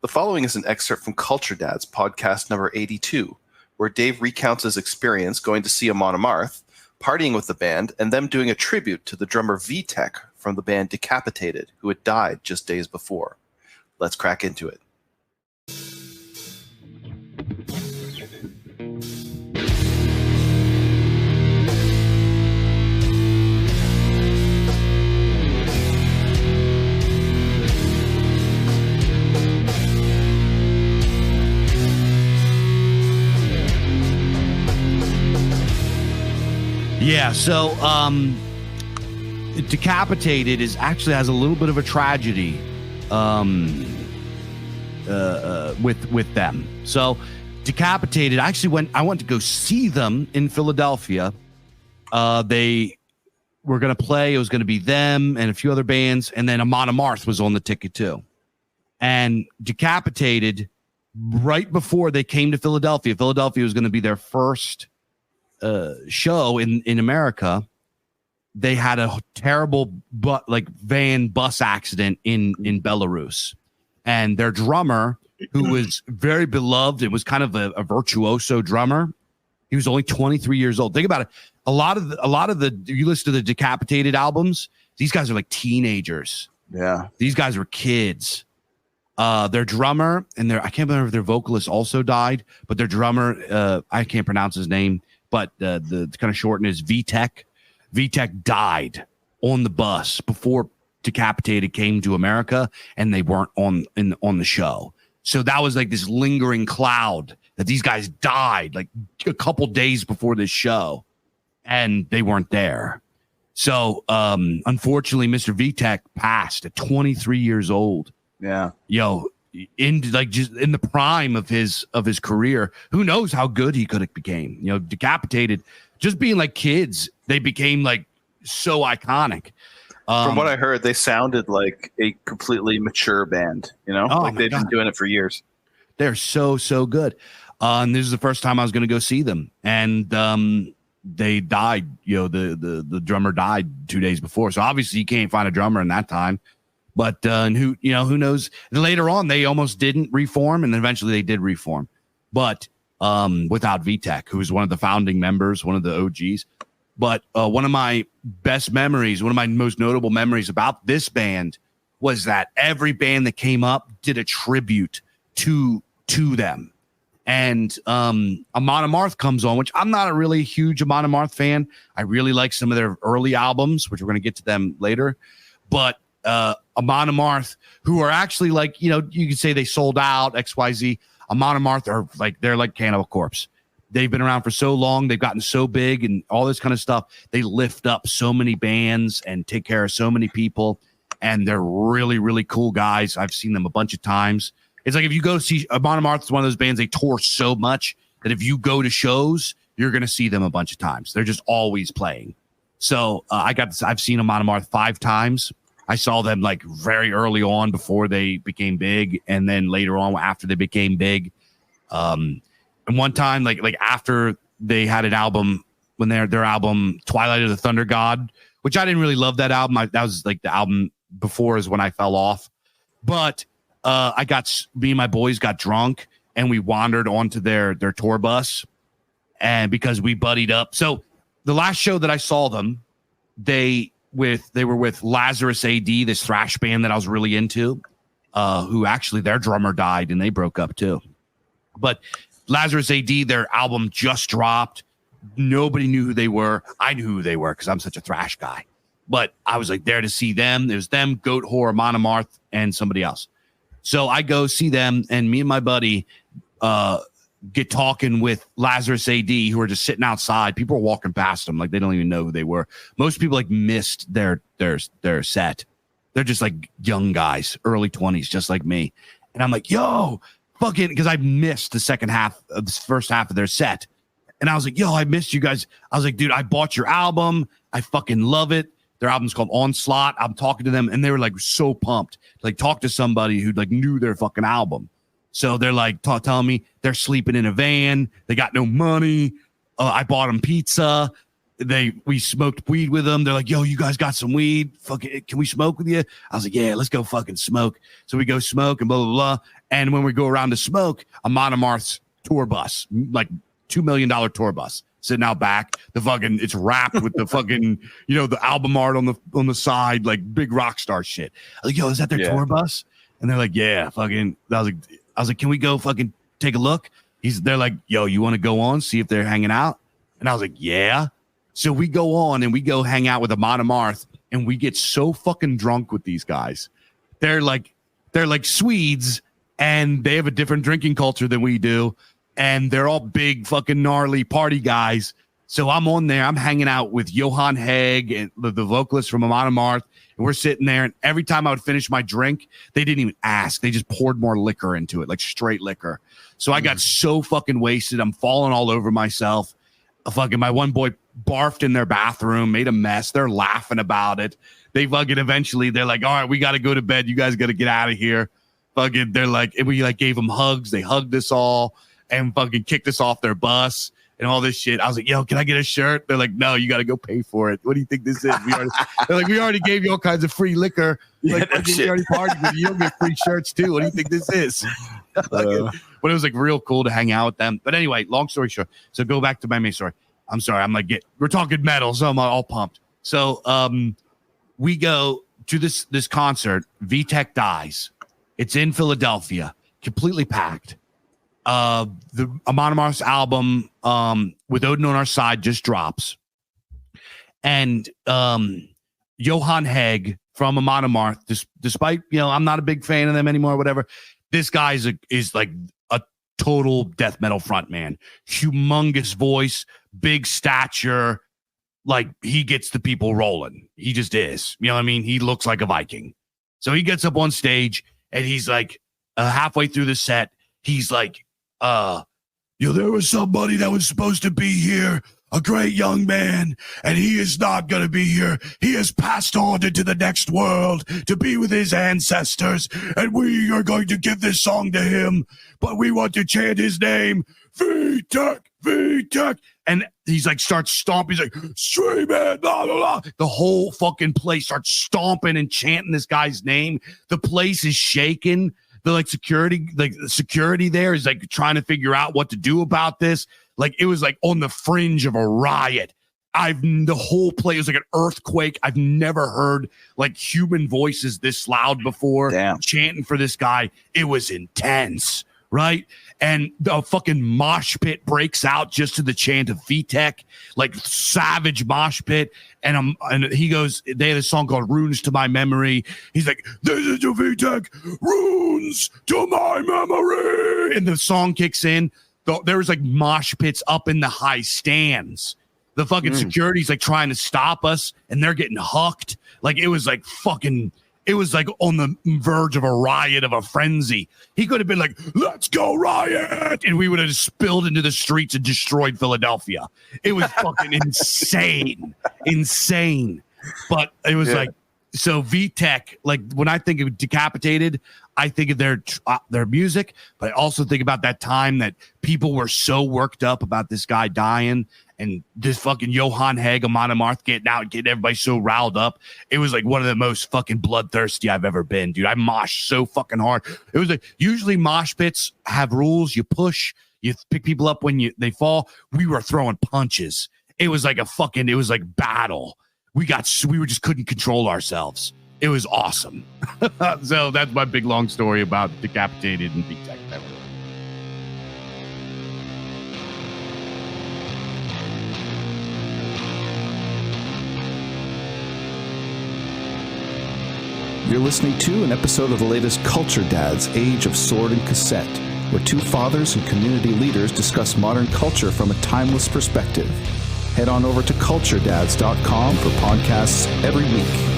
The following is an excerpt from Culture Dads podcast number 82, where Dave recounts his experience going to see Amon Amarth, partying with the band, and them doing a tribute to the drummer Vitek from the band Decapitated, who had died just days before. Let's crack into it. Yeah, so Decapitated actually has a little bit of a tragedy with them. So Decapitated, I went to go see them in Philadelphia. They were going to play. It was going to be them and a few other bands, and then Amon Amarth was on the ticket too. And Decapitated, right before they came to Philadelphia was going to be their first show in America. They had a terrible van bus accident in Belarus, and their drummer, who was very beloved, it was kind of a virtuoso drummer. He was only 23 years old. Think about it. A lot of the you listen to the Decapitated albums, these guys are like teenagers. Yeah, these guys were kids. Their drummer and I can't remember if their vocalist also died, but their drummer, I can't pronounce his name, but the kind of shortened is Vitek. Vitek died on the bus before Decapitated came to America, and they weren't on the show. So that was like this lingering cloud that these guys died like a couple days before this show, and they weren't there. So unfortunately, Mr. Vitek passed at 23 years old. Yeah, just in the prime of his career. Who knows how good he could have became? Decapitated, just being like kids, they became like so iconic. From what I heard, they sounded like a completely mature band. They've been doing it for years. They're so good. And this is the first time I was going to go see them, and they died. The drummer died 2 days before, so obviously you can't find a drummer in that time. But who knows? Later on, they almost didn't reform, and eventually they did reform. But without Vitek, who was one of the founding members, one of the OGs. But one of my best memories, one of my most notable memories about this band was that every band that came up did a tribute to them. And Amon Amarth comes on, which I'm not a really huge Amon Amarth fan. I really like some of their early albums, which we're going to get to them later. But Amon Amarth, who are actually you could say they sold out, XYZ. Amon Amarth they're like Cannibal Corpse. They've been around for so long. They've gotten so big and all this kind of stuff. They lift up so many bands and take care of so many people. And they're really, really cool guys. I've seen them a bunch of times. It's like if you go see Amon Amarth, is one of those bands, they tour so much that if you go to shows, you're going to see them a bunch of times. They're just always playing. So I've seen Amon Amarth 5 times. I saw them like very early on before they became big, and then later on after they became big. And one time, like after they had an album, when their album Twilight of the Thunder God, which I didn't really love that album. That was like the album before is when I fell off. But me and my boys got drunk and we wandered onto their tour bus, and because we buddied up. So the last show that I saw them, they were with Lazarus AD, this thrash band that I was really into, who actually their drummer died and they broke up too. But Lazarus AD, their album just dropped. Nobody knew who they were. I knew who they were because I'm such a thrash guy. But I was like there to see them. It was them, Goat Whore, Amon Amarth, and somebody else. So I go see them, and me and my buddy get talking with Lazarus AD, who are just sitting outside. People are walking past them like they don't even know who they were. Most people missed their set. They're just like young guys, early 20s, just like me. And I'm like, yo, fucking, because I missed the second half of the first half of their set. And I was like, yo, I missed you guys. I was like, dude, I bought your album. I fucking love it. Their album's called Onslaught. I'm talking to them, and they were like so pumped. Like, talk to somebody who knew their fucking album. So they're like telling me they're sleeping in a van. They got no money. I bought them pizza. we smoked weed with them. They're like, yo, you guys got some weed? Fucking, can we smoke with you? I was like, yeah, let's go fucking smoke. So we go smoke and blah, blah, blah. And when we go around to smoke, Amon Amarth's tour bus, like $2 million tour bus, sitting out back. The fucking, it's wrapped with the fucking, the album art on the side, like big rock star shit. I was like, yo, is that their tour bus? And they're like, yeah, fucking. I was like, can we go fucking take a look? They're like, yo, you want to go on, see if they're hanging out? And I was like, yeah. So we go on and we go hang out with Amon Amarth, and we get so fucking drunk with these guys. They're like Swedes, and they have a different drinking culture than we do, and they're all big fucking gnarly party guys. So I'm on there, I'm hanging out with Johan Hegg and the vocalist from Amon Amarth, and we're sitting there, and every time I would finish my drink, they didn't even ask. They just poured more liquor into it, like straight liquor. So I got so fucking wasted. I'm falling all over myself. Fucking my one boy barfed in their bathroom, made a mess. They're laughing about it. They fucking eventually, they're like, all right, we got to go to bed. You guys got to get out of here. Fucking, they're like, and we like gave them hugs. They hugged us all and fucking kicked us off their bus and all this shit. I was like, yo, can I get a shirt? They're like, no, you got to go pay for it. What do you think this is? They're like, we already gave you all kinds of free liquor. Like, we already partied with you. You'll get free shirts too. What do you think this is? But it was like real cool to hang out with them. But anyway, long story short. So go back to my main story. I'm sorry. I'm like, we're talking metal, so I'm all pumped. So we go to this concert. Vitek dies. It's in Philadelphia, completely packed. The Amon Amarth's album with Odin on Our Side just drops. And Johan Hegg from Amon Amarth, despite, I'm not a big fan of them anymore, whatever. This guy is like a total death metal frontman. Humongous voice, big stature. Like, he gets the people rolling. He just is. You know what I mean? He looks like a Viking. So he gets up on stage and he's like, halfway through the set, he's like, there was somebody that was supposed to be here, a great young man, and he is not going to be here. He has passed on into the next world to be with his ancestors, and we are going to give this song to him, but we want to chant his name, Vitek, Vitek. And he's like, starts stomping. He's like, stream it, blah, blah, blah. The whole fucking place starts stomping and chanting this guy's name. The place is shaking. The security there is like trying to figure out what to do about this. Like, it was like on the fringe of a riot. The whole place was like an earthquake. I've never heard like human voices this loud before. Damn. Chanting for this guy. It was intense, right? And the fucking mosh pit breaks out just to the chant of Vitek, like savage mosh pit. And he goes, they had a song called Runes to My Memory. He's like, this is to Vitek, runes to my memory. And the song kicks in. There was like mosh pits up in the high stands. The fucking security's like trying to stop us, and they're getting hucked. Like, it was like fucking, it was like on the verge of a riot, of a frenzy. He could have been like, let's go riot. And we would have spilled into the streets and destroyed Philadelphia. It was fucking insane. But it was like, so Vitek, like, when I think of Decapitated, I think of their music, but I also think about that time that people were so worked up about this guy dying, and this fucking Johan Hegg, Amon Amarth getting everybody so riled up. It was like one of the most fucking bloodthirsty I've ever been, dude. I moshed so fucking hard. It was like, usually mosh pits have rules. You push, you pick people up when they fall. We were throwing punches. It was like battle. We just couldn't control ourselves. It was awesome. So that's my big long story about Decapitated and Vitek. You're listening to an episode of the latest Culture Dads, Age of Sword and Cassette, where two fathers and community leaders discuss modern culture from a timeless perspective. Head on over to culturedads.com for podcasts every week.